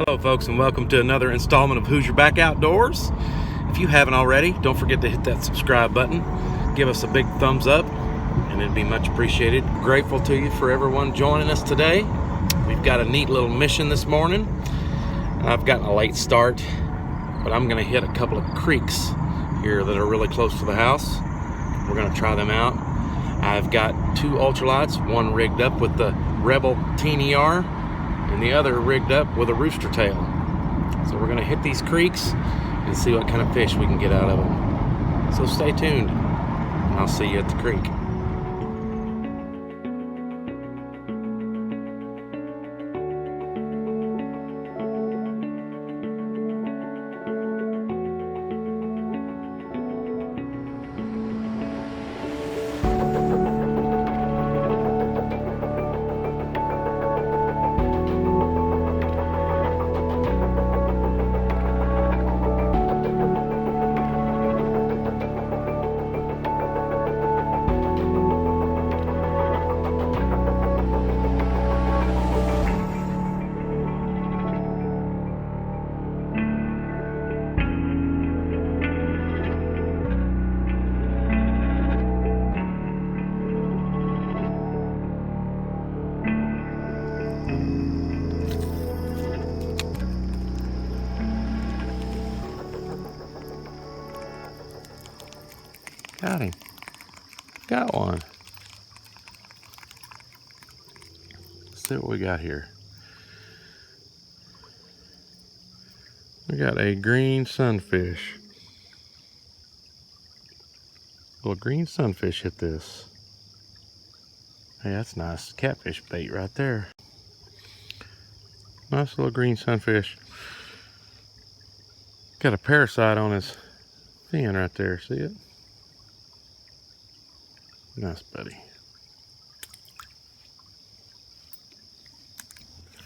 Hello folks, and welcome to another installment of Hoosierback Outdoors. If you haven't already, don't forget to hit that subscribe button. Give us a big thumbs up and it'd be much appreciated. Grateful to you for everyone joining us today. We've got a neat little mission this morning. I've gotten a late start, but I'm going to hit a couple of creeks here that are really close to the house. We're going to try them out. I've got two ultralights, one rigged up with the Rebel TNR and the other rigged up with a rooster tail. So we're gonna hit these creeks and see what kind of fish we can get out of them. So stay tuned, and I'll see you at the creek. Got him. Got one. Let's see what we got here. We got a green sunfish. Well, green sunfish hit this. Hey, that's nice catfish bait right there. Nice little green sunfish. Got a parasite on his fin right there. See it? Nice, buddy.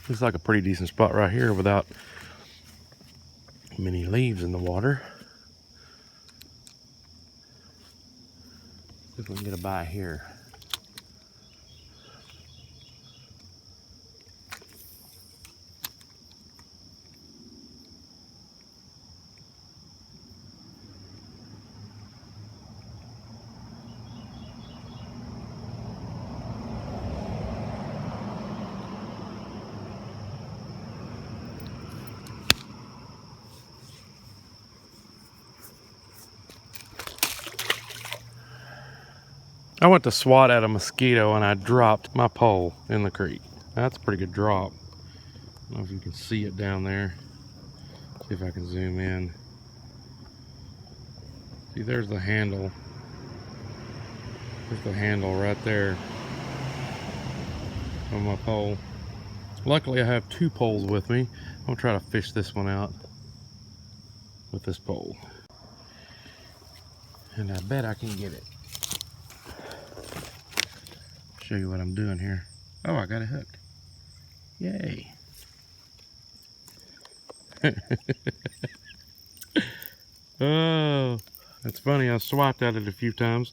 Looks like a pretty decent spot right here without many leaves in the water. See if we can get a bite here. I went to swat at a mosquito and I dropped my pole in the creek. That's a pretty good drop. I don't know if you can see it down there. See if I can zoom in. See, there's the handle. There's the handle right there on my pole. Luckily I have two poles with me. I'm gonna try to fish this one out with this pole. And I bet I can get it. Show you what I'm doing here. Oh, I got it hooked. Yay. Oh, that's funny. I swiped at it a few times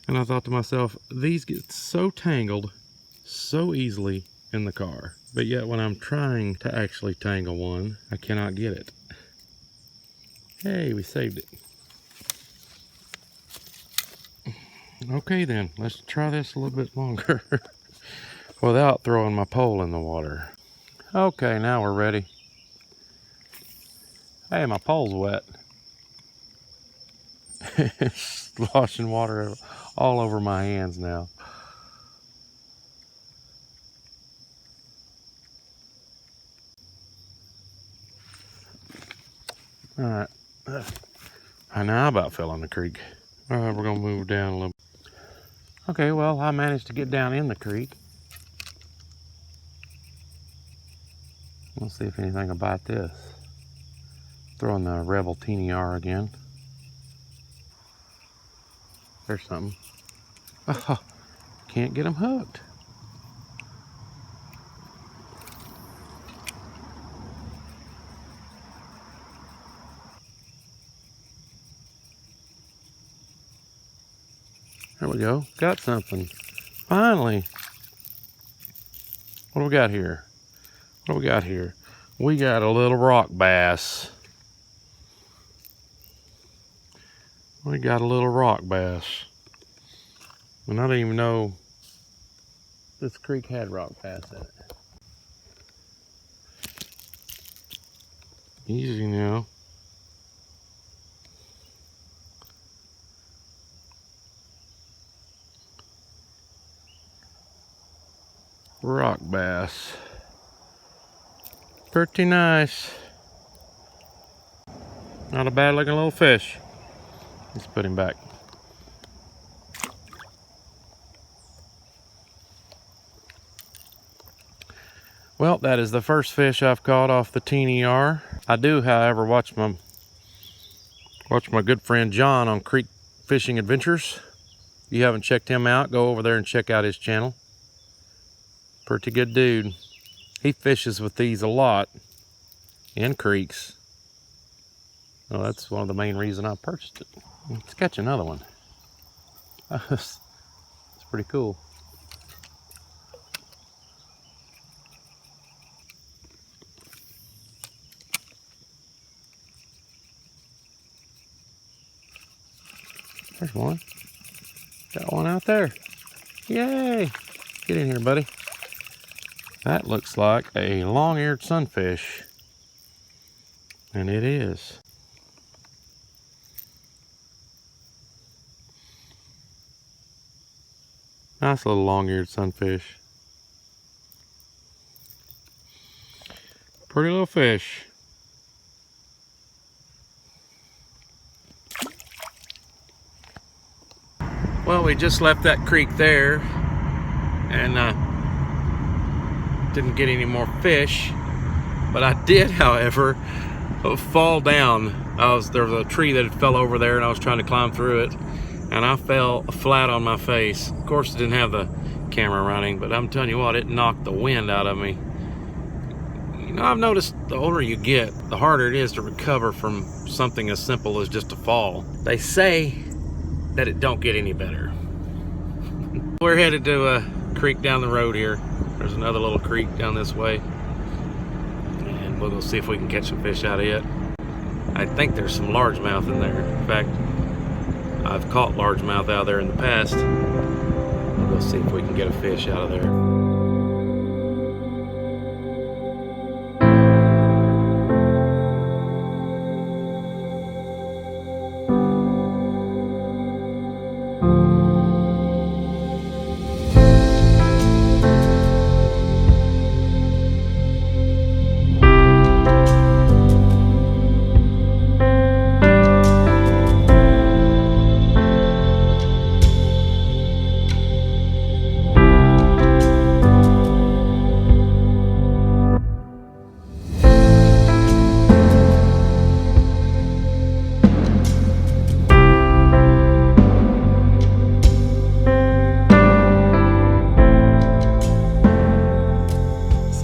and I thought to myself, these get so tangled so easily in the car. But yet when I'm trying to actually tangle one, I cannot get it. Hey, we saved it. Okay then, let's try this a little bit longer without throwing my pole in the water. Okay, now we're ready. Hey, my pole's wet. It's sloshing water all over my hands now. All right. I know I about fell in the creek. All right, we're gonna move down a little. Okay, well, I managed to get down in the creek. We'll see if anything will bite this. Throwing the Rebel TNR again. There's something. Oh, can't get them hooked. There we go. Got something. Finally. What do we got here? What do we got here? We got a little rock bass. We got a little rock bass. And I didn't even know this creek had rock bass in it. Easy now. Rock bass. Pretty nice. Not a bad looking little fish. Let's put him back. Well, that is the first fish I've caught off the teeny R. I do, however, watch my good friend John on Creek Fishing Adventures. If you haven't checked him out, go over there and check out his channel. Pretty good dude. He fishes with these a lot in creeks. Well, that's one of the main reasons I purchased it. Let's catch another one. It's pretty cool. There's one. Got one out there. Yay! Get in here, buddy. That looks like a long-eared sunfish. And it is. Nice little long-eared sunfish. Pretty little fish. Well, we just left that creek there and didn't get any more fish, but I did, however, fall down. There was a tree that had fell over there and I was trying to climb through it, and I fell flat on my face. Of course, it didn't have the camera running, but I'm telling you what, it knocked the wind out of me. You know, I've noticed the older you get, the harder it is to recover from something as simple as just a fall. They say that it don't get any better. We're headed to a creek down the road here. There's another little creek down this way, and we'll go see if we can catch some fish out of it. I think there's some largemouth in there. In fact, I've caught largemouth out there in the past. We'll go see if we can get a fish out of there.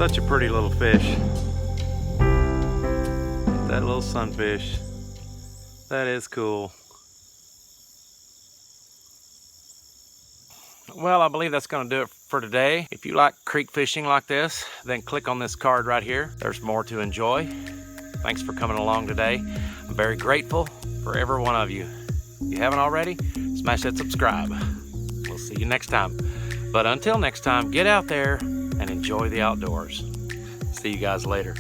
Such a pretty little fish. That little sunfish. That is cool. Well, I believe that's going to do it for today. If you like creek fishing like this, then click on this card right here. There's more to enjoy. Thanks for coming along today. I'm very grateful for every one of you. If you haven't already, smash that subscribe. We'll see you next time. But until next time, get out there and enjoy the outdoors. See you guys later.